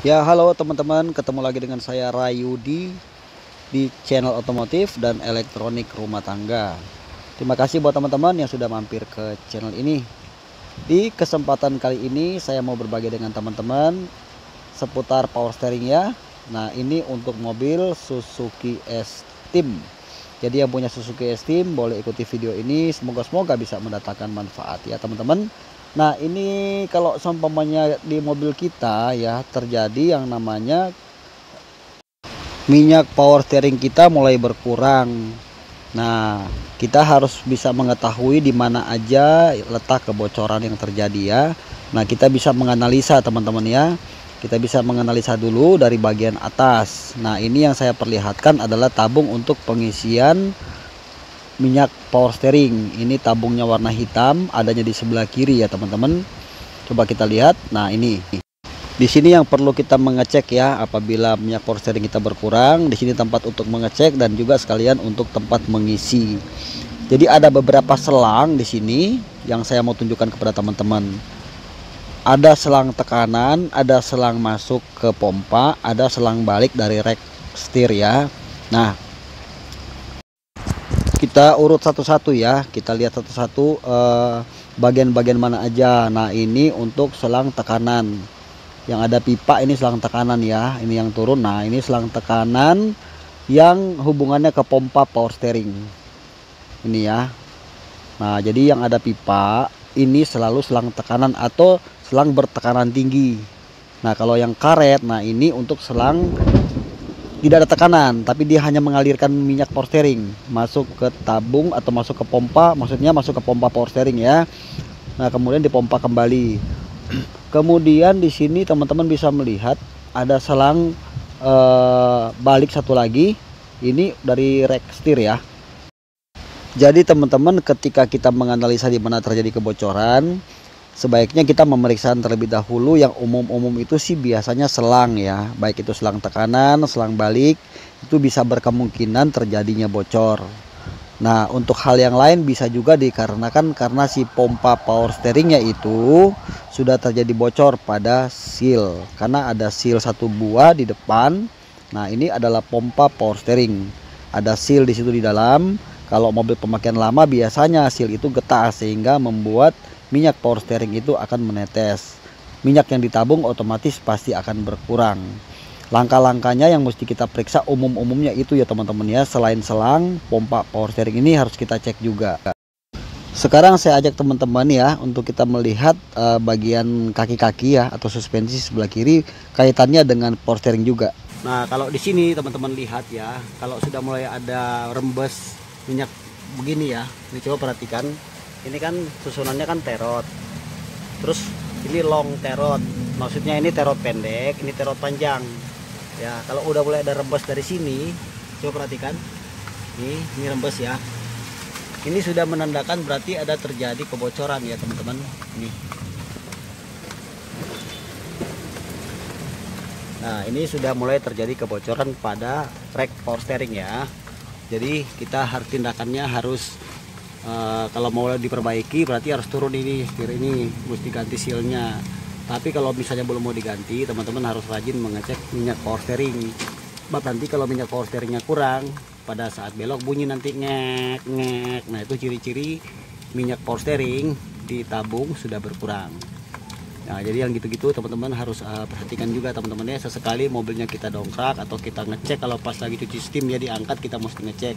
Ya, halo teman-teman, ketemu lagi dengan saya Rayudi di channel otomotif dan elektronik rumah tangga. Terima kasih buat teman-teman yang sudah mampir ke channel ini. Di kesempatan kali ini saya mau berbagi dengan teman-teman seputar power steering ya. Nah, ini untuk mobil Suzuki S-Team. Jadi yang punya Suzuki S-Team boleh ikuti video ini, semoga bisa mendatangkan manfaat ya teman-teman. Nah, ini kalau seumpamanya di mobil kita ya terjadi yang namanya minyak power steering kita mulai berkurang. Nah, kita harus bisa mengetahui di mana aja letak kebocoran yang terjadi ya. Nah, kita bisa menganalisa teman-teman ya. Kita bisa menganalisa dulu dari bagian atas. Nah, ini yang saya perlihatkan adalah tabung untuk pengisian minyak power steering. Ini tabungnya warna hitam, adanya di sebelah kiri ya teman-teman. Coba kita lihat. Nah, ini. Di sini yang perlu kita mengecek ya, apabila minyak power steering kita berkurang, di sini tempat untuk mengecek dan juga sekalian untuk tempat mengisi. Jadi ada beberapa selang di sini yang saya mau tunjukkan kepada teman-teman. Ada selang tekanan, ada selang masuk ke pompa, ada selang balik dari rek setir ya. Nah, kita urut satu-satu ya, kita lihat satu-satu bagian-bagian mana aja. Nah, ini untuk selang tekanan. Yang ada pipa ini selang tekanan ya, ini yang turun. Nah, ini selang tekanan yang hubungannya ke pompa power steering ini ya. Nah, jadi yang ada pipa ini selalu selang tekanan atau selang bertekanan tinggi. Nah, kalau yang karet, nah ini untuk selang tidak ada tekanan tapi dia hanya mengalirkan minyak power steering masuk ke tabung atau masuk ke pompa, maksudnya masuk ke pompa power steering ya. Nah, kemudian dipompa kembali. Kemudian di sini teman-teman bisa melihat ada selang balik satu lagi, ini dari rek setir ya. Jadi teman-teman, ketika kita menganalisa di mana terjadi kebocoran, sebaiknya kita memeriksa terlebih dahulu. Yang umum-umum itu sih biasanya selang ya, baik itu selang tekanan, selang balik, itu bisa berkemungkinan terjadinya bocor. Nah, untuk hal yang lain bisa juga dikarenakan karena si pompa power steeringnya itu sudah terjadi bocor pada seal, karena ada seal satu buah di depan. Nah, ini adalah pompa power steering, ada seal di situ di dalam. Kalau mobil pemakaian lama biasanya seal itu getah sehingga membuat minyak power steering itu akan menetes. Minyak yang ditabung otomatis pasti akan berkurang. Langkah-langkahnya yang mesti kita periksa umum-umumnya itu ya teman-teman ya. Selain selang, pompa power steering ini harus kita cek juga. Sekarang saya ajak teman-teman ya untuk kita melihat bagian kaki-kaki ya atau suspensi sebelah kiri, kaitannya dengan power steering juga. Nah, kalau di sini teman-teman lihat ya, kalau sudah mulai ada rembes minyak begini ya, ini coba perhatikan. Ini kan susunannya kan terot. Terus ini long terot. Maksudnya ini terot pendek, ini terot panjang. Ya, kalau udah mulai ada rembes dari sini, coba perhatikan. Ini rembes ya. Ini sudah menandakan berarti ada terjadi kebocoran ya, teman-teman. Nih. Nah, ini sudah mulai terjadi kebocoran pada rek power steering ya. Jadi kita harus tindakannya harus kalau mau diperbaiki berarti harus turun ini, setir ini, mesti ganti sealnya. Tapi kalau misalnya belum mau diganti, teman-teman harus rajin mengecek minyak power steering. Sebab nanti kalau minyak power steeringnya kurang, pada saat belok bunyi nanti ngek ngek. Nah, itu ciri-ciri minyak power steering di tabung sudah berkurang. Nah, jadi yang gitu-gitu teman-teman harus perhatikan juga teman-teman ya. Sesekali mobilnya kita dongkrak atau kita ngecek, kalau pas lagi cuci steam ya diangkat, kita mesti ngecek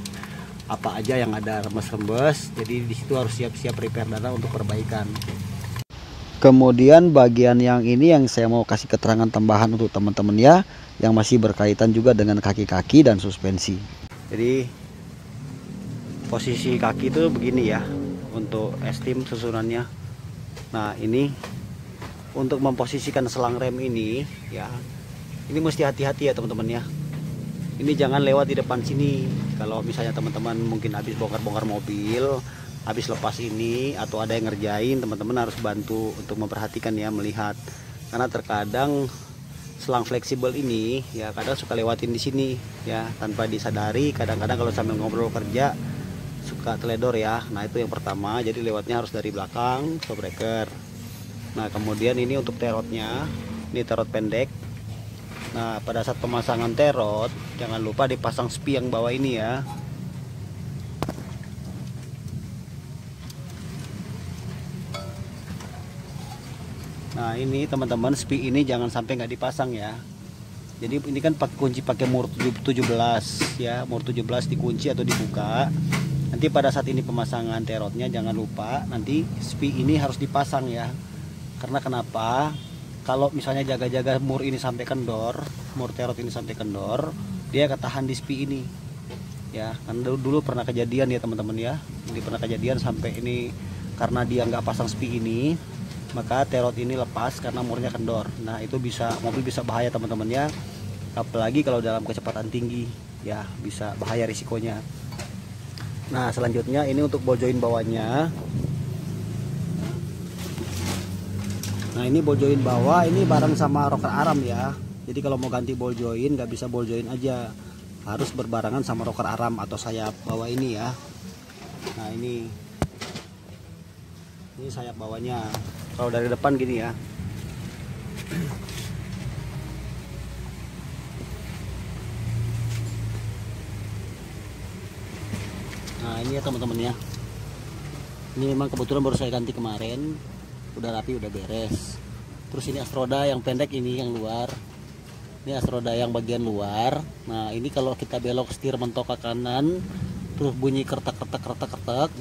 apa aja yang ada rembes-rembes. Jadi di situ harus siap-siap repair dana untuk perbaikan. Kemudian bagian yang ini yang saya mau kasih keterangan tambahan untuk teman-teman ya, yang masih berkaitan juga dengan kaki-kaki dan suspensi. Jadi posisi kaki itu begini ya untuk S-Team susunannya. Nah, ini untuk memposisikan selang rem ini ya, ini mesti hati-hati ya teman-teman ya. Ini jangan lewat di depan sini. Kalau misalnya teman-teman mungkin habis bongkar-bongkar mobil, habis lepas ini atau ada yang ngerjain, teman-teman harus bantu untuk memperhatikan ya, melihat. Karena terkadang selang fleksibel ini ya kadang suka lewatin di sini ya tanpa disadari. Kadang-kadang kalau sambil ngobrol kerja suka teledor ya. Nah, itu yang pertama. Jadi lewatnya harus dari belakang shock breaker. Nah, kemudian ini untuk terotnya, ini terot pendek. Nah, pada saat pemasangan terot jangan lupa dipasang spi yang bawah ini ya. Nah, ini teman-teman, spi ini jangan sampai nggak dipasang ya. Jadi ini kan pakai kunci pakai mur 17 ya, mur 17 dikunci atau dibuka. Nanti pada saat ini pemasangan terotnya jangan lupa nanti spi ini harus dipasang ya. Karena kenapa? Kalau misalnya jaga-jaga mur ini sampai kendor, mur terot ini sampai kendor, dia ketahan di spi ini. Ya, kan dulu pernah kejadian ya teman-teman ya. Ini pernah kejadian sampai ini karena dia nggak pasang spi ini, maka terot ini lepas karena murnya kendor. Nah, itu bisa mobil bisa bahaya teman-teman ya. Apalagi kalau dalam kecepatan tinggi ya, bisa bahaya risikonya. Nah, selanjutnya ini untuk ball join bawahnya. Nah, ini ball join bawah ini bareng sama rocker arm ya. Jadi kalau mau ganti ball join nggak bisa ball join aja, harus berbarengan sama rocker arm atau sayap bawah ini ya. Nah, ini sayap bawahnya. Kalau dari depan gini ya. Nah, ini ya teman-teman ya. Ini memang kebetulan baru saya ganti kemarin. Udah rapi, udah beres. Terus ini astroda yang pendek, ini yang luar. Ini astroda yang bagian luar. Nah, ini kalau kita belok setir mentok ke kanan, terus bunyi kertak.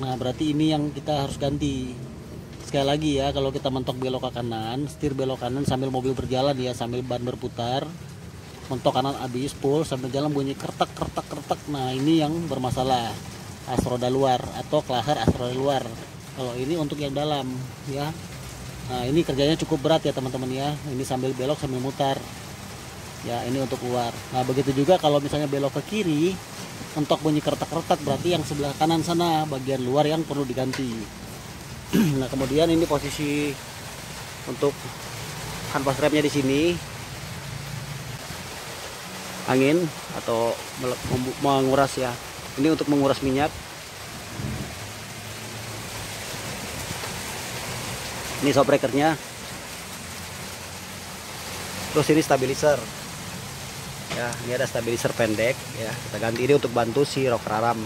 Nah, berarti ini yang kita harus ganti. Sekali lagi ya, kalau kita mentok belok ke kanan, setir belok kanan sambil mobil berjalan ya, sambil ban berputar, mentok kanan habis full sambil jalan bunyi kertak. Nah, ini yang bermasalah, astroda luar atau klaser astroda luar. Kalau ini untuk yang dalam ya. Nah, ini kerjanya cukup berat ya teman-teman ya. Ini sambil belok sambil mutar. Ya, ini untuk luar. Nah, begitu juga kalau misalnya belok ke kiri, mentok bunyi kertak berarti yang sebelah kanan sana bagian luar yang perlu diganti. Nah, kemudian ini posisi untuk kanvas remnya di sini. Angin atau menguras ya. Ini untuk menguras minyak. Ini shock breakernya. Terus ini stabilizer. Ya, ini ada stabilizer pendek ya. Kita ganti ini untuk bantu si rocker arm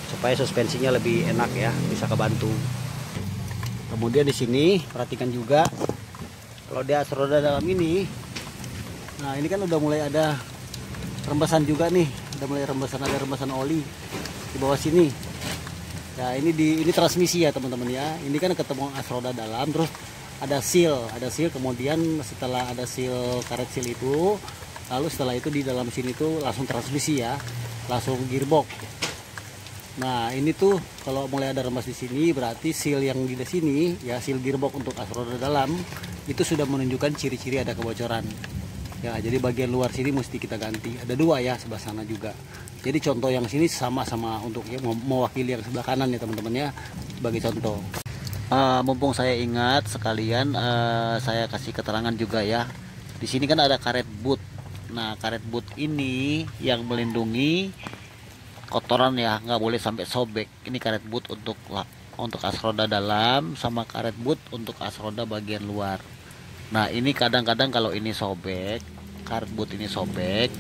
supaya suspensinya lebih enak ya, bisa kebantu. Kemudian di sini perhatikan juga kalau dia roda dalam ini. Nah, ini kan udah mulai ada rembesan juga nih. Udah mulai rembesan, ada rembesan oli di bawah sini. Ya, ini transmisi ya teman-teman ya. Ini kan ketemu as roda dalam, terus ada seal, kemudian setelah ada seal, karet seal itu, lalu setelah itu di dalam sini tuh langsung transmisi ya, langsung gearbox. Nah, ini tuh kalau mulai ada rembes di sini berarti seal yang di sini ya, seal gearbox untuk as roda dalam itu sudah menunjukkan ciri-ciri ada kebocoran. Ya, jadi bagian luar sini mesti kita ganti. Ada dua ya, sebelah sana juga. Jadi contoh yang sini sama-sama untuk ya, mewakili yang sebelah kanan ya teman-teman ya, sebagai contoh. Mumpung saya ingat sekalian, saya kasih keterangan juga ya. Di sini kan ada karet boot. Nah, karet boot ini yang melindungi kotoran ya, nggak boleh sampai sobek. Ini karet boot untuk as roda dalam, sama karet boot untuk as roda bagian luar. Nah, ini kadang-kadang kalau ini sobek, karet boot ini sobek,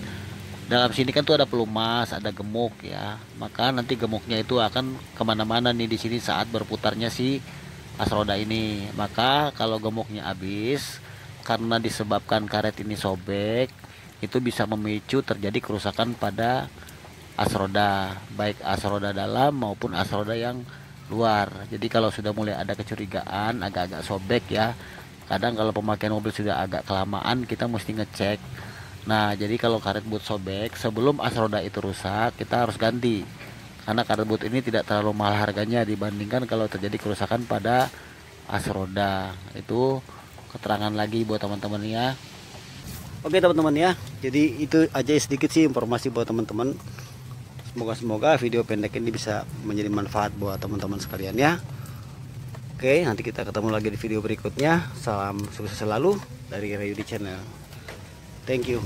dalam sini kan tuh ada pelumas, ada gemuk ya, maka nanti gemuknya itu akan kemana-mana nih di sini saat berputarnya si as roda ini. Maka kalau gemuknya habis karena disebabkan karet ini sobek, itu bisa memicu terjadi kerusakan pada as roda, baik as roda dalam maupun as roda yang luar. Jadi kalau sudah mulai ada kecurigaan agak-agak sobek ya, kadang kalau pemakaian mobil sudah agak kelamaan, kita mesti ngecek. Nah, jadi kalau karet boot sobek, sebelum as roda itu rusak, kita harus ganti. Karena karet boot ini tidak terlalu mahal harganya dibandingkan kalau terjadi kerusakan pada as roda. Itu keterangan lagi buat teman-teman ya. Oke teman-teman ya, jadi itu aja sedikit sih informasi buat teman-teman. Semoga video pendek ini bisa menjadi manfaat buat teman-teman sekalian ya. Oke, nanti kita ketemu lagi di video berikutnya. Salam sukses selalu dari Rayudi Channel. Thank you.